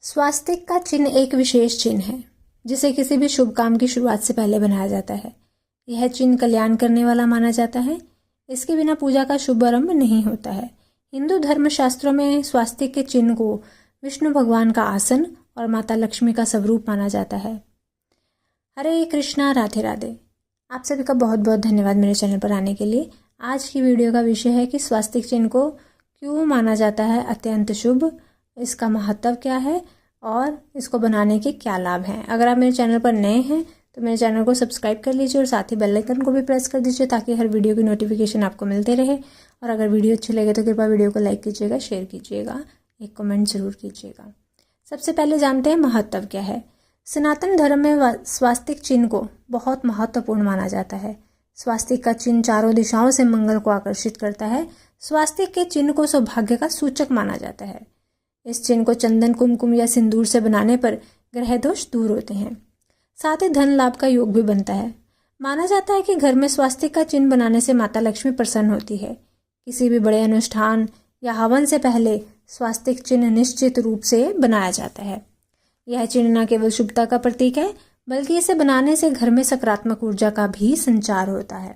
स्वास्तिक का चिन्ह एक विशेष चिन्ह है जिसे किसी भी शुभ काम की शुरुआत से पहले बनाया जाता है। यह चिन्ह कल्याण करने वाला माना जाता है। इसके बिना पूजा का शुभारंभ नहीं होता है। हिंदू धर्म शास्त्रों में स्वास्तिक के चिन्ह को विष्णु भगवान का आसन और माता लक्ष्मी का स्वरूप माना जाता है। हरे कृष्णा, राधे राधे। आप सभी का बहुत बहुत धन्यवाद मेरे चैनल पर आने के लिए। आज की वीडियो का विषय है कि स्वास्तिक चिन्ह को क्यों माना जाता है अत्यंत शुभ, इसका महत्व क्या है और इसको बनाने के क्या लाभ हैं। अगर आप मेरे चैनल पर नए हैं तो मेरे चैनल को सब्सक्राइब कर लीजिए और साथ ही बेल आइकन को भी प्रेस कर दीजिए ताकि हर वीडियो की नोटिफिकेशन आपको मिलते रहे। और अगर वीडियो अच्छी लगे तो कृपया वीडियो को लाइक कीजिएगा, शेयर कीजिएगा, एक कमेंट जरूर कीजिएगा। सबसे पहले जानते हैं महत्व क्या है। सनातन धर्म में स्वास्तिक चिन्ह को बहुत महत्वपूर्ण माना जाता है। स्वास्तिक का चिन्ह चारों दिशाओं से मंगल को आकर्षित करता है। स्वास्तिक के चिन्ह को सौभाग्य का सूचक माना जाता है। इस चिन्ह को चंदन, कुमकुम या सिंदूर से बनाने पर ग्रह दोष दूर होते हैं। साथ ही धन लाभ का योग भी बनता है। माना जाता है कि घर में स्वास्तिक का चिन्ह बनाने से माता लक्ष्मी प्रसन्न होती है। किसी भी बड़े अनुष्ठान या हवन से पहले स्वास्तिक चिन्ह निश्चित रूप से बनाया जाता है। यह चिन्ह न केवल शुभता का प्रतीक है बल्कि इसे बनाने से घर में सकारात्मक ऊर्जा का भी संचार होता है।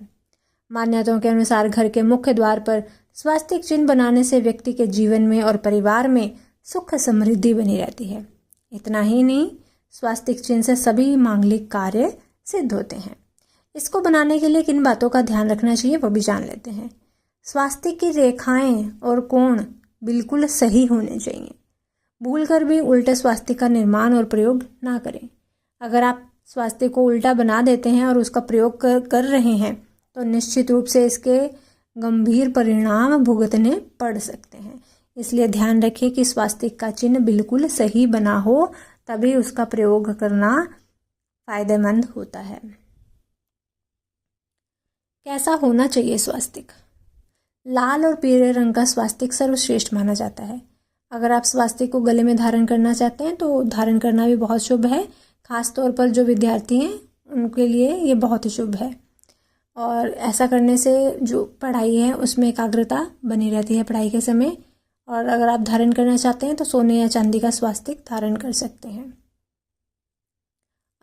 मान्यताओं के अनुसार घर के मुख्य द्वार पर स्वास्तिक चिन्ह बनाने से व्यक्ति के जीवन में और परिवार में सुख समृद्धि बनी रहती है। इतना ही नहीं, स्वास्तिक चिन्ह से सभी मांगलिक कार्य सिद्ध होते हैं। इसको बनाने के लिए किन बातों का ध्यान रखना चाहिए वो भी जान लेते हैं। स्वास्तिक की रेखाएं और कोण बिल्कुल सही होने चाहिए। भूलकर भी उल्टे स्वास्तिक का निर्माण और प्रयोग ना करें। अगर आप स्वास्तिक को उल्टा बना देते हैं और उसका प्रयोग कर रहे हैं तो निश्चित रूप से इसके गंभीर परिणाम भुगतने पड़ सकते हैं। इसलिए ध्यान रखिए कि स्वास्तिक का चिन्ह बिल्कुल सही बना हो, तभी उसका प्रयोग करना फायदेमंद होता है। कैसा होना चाहिए स्वास्तिक? लाल और पीले रंग का स्वास्तिक सर्वश्रेष्ठ माना जाता है। अगर आप स्वास्तिक को गले में धारण करना चाहते हैं तो धारण करना भी बहुत शुभ है। खास तौर पर जो विद्यार्थी हैं उनके लिए ये बहुत ही शुभ है। और ऐसा करने से जो पढ़ाई है उसमें एकाग्रता बनी रहती है पढ़ाई के समय। और अगर आप धारण करना चाहते हैं तो सोने या चांदी का स्वास्तिक धारण कर सकते हैं।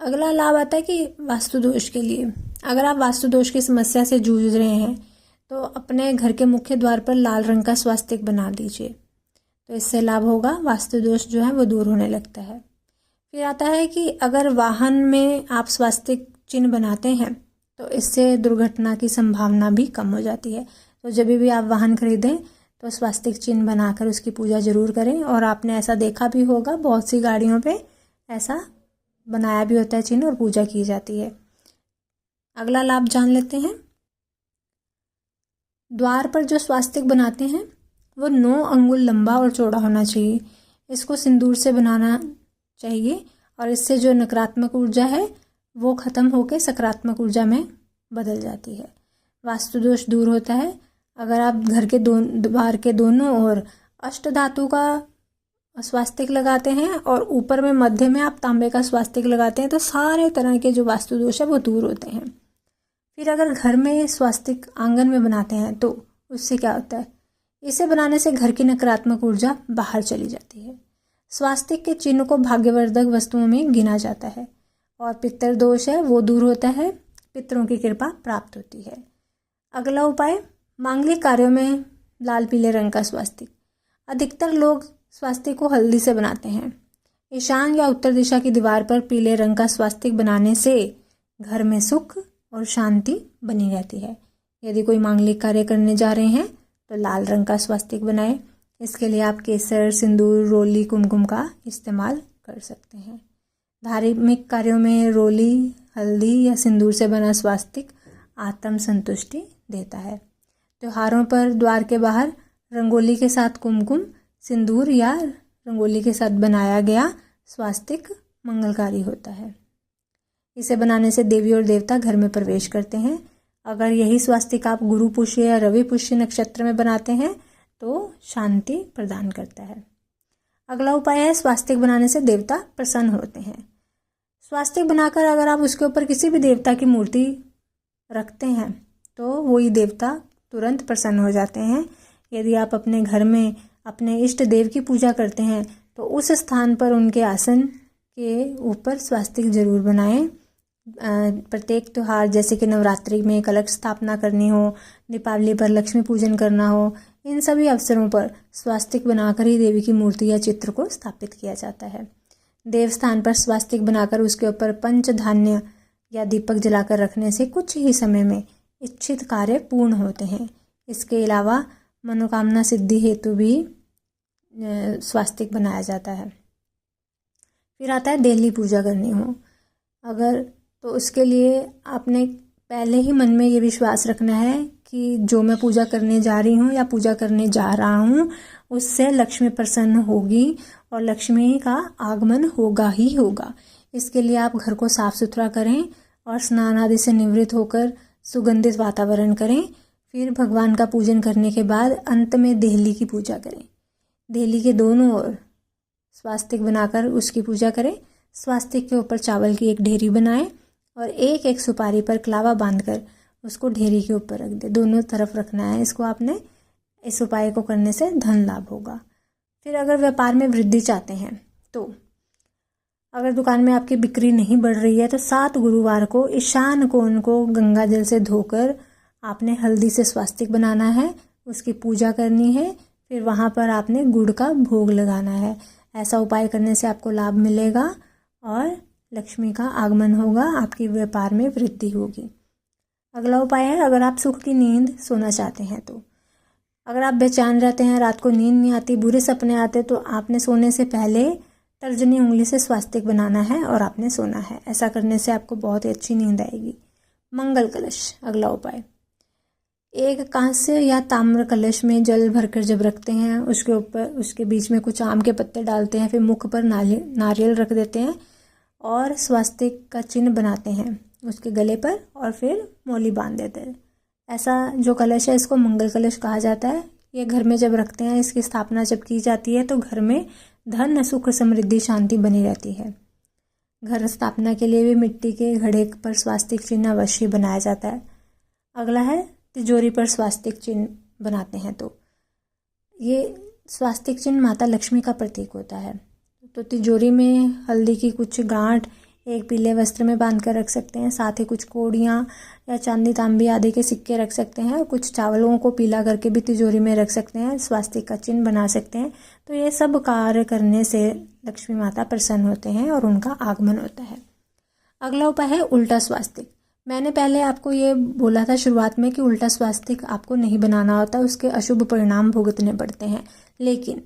अगला लाभ आता है कि वास्तु दोष के लिए। अगर आप वास्तु दोष की समस्या से जूझ रहे हैं तो अपने घर के मुख्य द्वार पर लाल रंग का स्वास्तिक बना दीजिए, तो इससे लाभ होगा। वास्तु दोष जो है वो दूर होने लगता है। फिर आता है कि अगर वाहन में आप स्वास्तिक चिन्ह बनाते हैं तो इससे दुर्घटना की संभावना भी कम हो जाती है। तो जब भी आप वाहन खरीदें तो स्वास्तिक चिन्ह बनाकर उसकी पूजा जरूर करें। और आपने ऐसा देखा भी होगा, बहुत सी गाड़ियों पे ऐसा बनाया भी होता है चिन्ह और पूजा की जाती है। अगला लाभ जान लेते हैं। द्वार पर जो स्वास्तिक बनाते हैं वो 9 अंगुल लंबा और चौड़ा होना चाहिए। इसको सिंदूर से बनाना चाहिए और इससे जो नकारात्मक ऊर्जा है वो खत्म होकर सकारात्मक ऊर्जा में बदल जाती है। वास्तु दोष दूर होता है। अगर आप घर के द्वार के दोनों ओर अष्ट धातु का स्वास्तिक लगाते हैं और ऊपर में मध्य में आप तांबे का स्वास्तिक लगाते हैं तो सारे तरह के जो वास्तु दोष है वो दूर होते हैं। फिर अगर घर में स्वास्तिक आंगन में बनाते हैं तो उससे क्या होता है, इसे बनाने से घर की नकारात्मक ऊर्जा बाहर चली जाती है। स्वास्तिक के चिन्ह को भाग्यवर्धक वस्तुओं में गिना जाता है और पितृ दोष है वो दूर होता है। पितरों की कृपा प्राप्त होती है। अगला उपाय, मांगलिक कार्यों में लाल पीले रंग का स्वास्तिक। अधिकतर लोग स्वास्तिक को हल्दी से बनाते हैं। ईशान या उत्तर दिशा की दीवार पर पीले रंग का स्वास्तिक बनाने से घर में सुख और शांति बनी रहती है। यदि कोई मांगलिक कार्य करने जा रहे हैं तो लाल रंग का स्वास्तिक बनाएं। इसके लिए आप केसर, सिंदूर, रोली, कुमकुम का इस्तेमाल कर सकते हैं। धार्मिक कार्यों में रोली, हल्दी या सिंदूर से बना स्वास्तिक आत्म संतुष्टि देता है। त्योहारों पर द्वार के बाहर रंगोली के साथ कुमकुम, सिंदूर या रंगोली के साथ बनाया गया स्वास्तिक मंगलकारी होता है। इसे बनाने से देवी और देवता घर में प्रवेश करते हैं। अगर यही स्वास्तिक आप गुरु पुष्य या रवि पुष्य नक्षत्र में बनाते हैं तो शांति प्रदान करता है। अगला उपाय है, स्वास्तिक बनाने से देवता प्रसन्न होते हैं। स्वास्तिक बनाकर अगर आप उसके ऊपर किसी भी देवता की मूर्ति रखते हैं तो वही देवता तुरंत प्रसन्न हो जाते हैं। यदि आप अपने घर में अपने इष्ट देव की पूजा करते हैं तो उस स्थान पर उनके आसन के ऊपर स्वास्तिक जरूर बनाएं। प्रत्येक त्यौहार जैसे कि नवरात्रि में कलश स्थापना करनी हो, दीपावली पर लक्ष्मी पूजन करना हो, इन सभी अवसरों पर स्वास्तिक बनाकर ही देवी की मूर्ति या चित्र को स्थापित किया जाता है। देव स्थान पर स्वास्तिक बनाकर उसके ऊपर पंचधान्य या दीपक जलाकर रखने से कुछ ही समय में इच्छित कार्य पूर्ण होते हैं। इसके अलावा मनोकामना सिद्धि हेतु भी स्वास्तिक बनाया जाता है। फिर आता है डेली पूजा करनी हो अगर, तो उसके लिए आपने पहले ही मन में ये विश्वास रखना है कि जो मैं पूजा करने जा रही हूँ या पूजा करने जा रहा हूँ उससे लक्ष्मी प्रसन्न होगी और लक्ष्मी का आगमन होगा ही होगा। इसके लिए आप घर को साफ सुथरा करें और स्नान आदि से निवृत्त होकर सुगंधित वातावरण करें। फिर भगवान का पूजन करने के बाद अंत में देहली की पूजा करें। देहली के दोनों ओर स्वास्तिक बनाकर उसकी पूजा करें। स्वास्तिक के ऊपर चावल की एक ढेरी बनाएं और एक एक सुपारी पर कलावा बांधकर उसको ढेरी के ऊपर रख दे। दोनों तरफ रखना है इसको आपने। इस उपाय को करने से धन लाभ होगा। फिर अगर व्यापार में वृद्धि चाहते हैं तो अगर दुकान में आपकी बिक्री नहीं बढ़ रही है तो 7 गुरुवार को ईशान कोण को गंगा जल से धोकर आपने हल्दी से स्वास्तिक बनाना है, उसकी पूजा करनी है। फिर वहाँ पर आपने गुड़ का भोग लगाना है। ऐसा उपाय करने से आपको लाभ मिलेगा और लक्ष्मी का आगमन होगा, आपकी व्यापार में वृद्धि होगी। अगला उपाय है अगर आप सुख की नींद सोना चाहते हैं तो अगर आप बेचैन रहते हैं, रात को नींद नहीं आती, बुरे सपने आते, तो आपने सोने से पहले तर्जनी उंगली से स्वास्तिक बनाना है और आपने सोना है। ऐसा करने से आपको बहुत ही अच्छी नींद आएगी। मंगल कलश अगला उपाय। एक कांस्य या ताम्र कलश में जल भरकर जब रखते हैं उसके ऊपर उसके बीच में कुछ आम के पत्ते डालते हैं, फिर मुख पर नारियल रख देते हैं और स्वास्तिक का चिन्ह बनाते हैं उसके गले पर और फिर मौली बांध देते हैं। ऐसा जो कलश है इसको मंगल कलश कहा जाता है। ये घर में जब रखते हैं, इसकी स्थापना जब की जाती है तो घर में धन, सुख, समृद्धि, शांति बनी रहती है। घर स्थापना के लिए भी मिट्टी के घड़े पर स्वास्तिक चिन्ह अवश्य बनाया जाता है। अगला है तिजोरी पर स्वास्तिक चिन्ह बनाते हैं तो ये स्वास्तिक चिन्ह माता लक्ष्मी का प्रतीक होता है। तो तिजोरी में हल्दी की कुछ गांठ एक पीले वस्त्र में बांध कर रख सकते हैं। साथ ही कुछ कोड़ियाँ या चांदी, तांबी आदि के सिक्के रख सकते हैं। कुछ चावलों को पीला करके भी तिजोरी में रख सकते हैं, स्वास्तिक का चिन्ह बना सकते हैं। तो ये सब कार्य करने से लक्ष्मी माता प्रसन्न होते हैं और उनका आगमन होता है। अगला उपाय है उल्टा स्वास्तिक। मैंने पहले आपको ये बोला था शुरुआत में कि उल्टा स्वास्तिक आपको नहीं बनाना होता, उसके अशुभ परिणाम भुगतने पड़ते हैं। लेकिन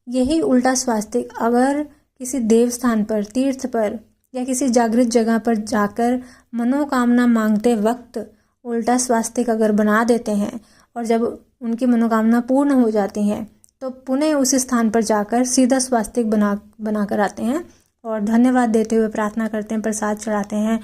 यही उल्टा स्वास्तिक अगर किसी देव स्थान पर, तीर्थ पर या किसी जागृत जगह पर जाकर मनोकामना मांगते वक्त उल्टा स्वास्तिक अगर बना देते हैं और जब उनकी मनोकामना पूर्ण हो जाती हैं तो पुनः उस स्थान पर जाकर सीधा स्वास्तिक बना कर आते हैं और धन्यवाद देते हुए प्रार्थना करते हैं, प्रसाद चढ़ाते हैं।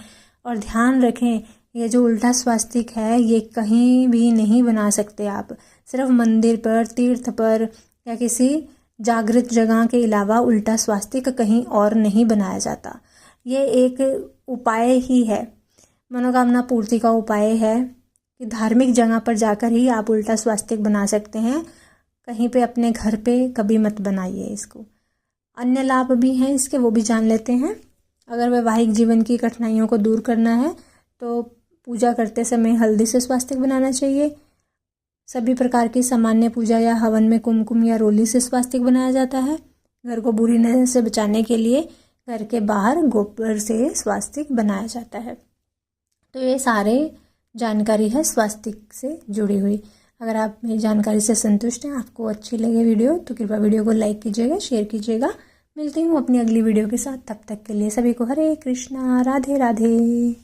और ध्यान रखें, ये जो उल्टा स्वास्तिक है ये कहीं भी नहीं बना सकते आप। सिर्फ मंदिर पर, तीर्थ पर या किसी जागृत जगह के अलावा उल्टा स्वास्तिक कहीं और नहीं बनाया जाता। ये एक उपाय ही है, मनोकामना पूर्ति का उपाय है कि धार्मिक जगह पर जाकर ही आप उल्टा स्वास्तिक बना सकते हैं। कहीं पे अपने घर पे कभी मत बनाइए इसको। अन्य लाभ भी हैं इसके, वो भी जान लेते हैं। अगर वैवाहिक जीवन की कठिनाइयों को दूर करना है तो पूजा करते समय हल्दी से स्वास्तिक बनाना चाहिए। सभी प्रकार की सामान्य पूजा या हवन में कुमकुम या रोली से स्वास्तिक बनाया जाता है। घर को बुरी नजर से बचाने के लिए घर के बाहर गोबर से स्वास्तिक बनाया जाता है। तो ये सारे जानकारी है स्वास्तिक से जुड़ी हुई। अगर आप मेरी जानकारी से संतुष्ट हैं, आपको अच्छी लगे वीडियो, तो कृपया वीडियो को लाइक कीजिएगा, शेयर कीजिएगा। मिलती हूँ अपनी अगली वीडियो के साथ। तब तक के लिए सभी को हरे कृष्णा, राधे राधे।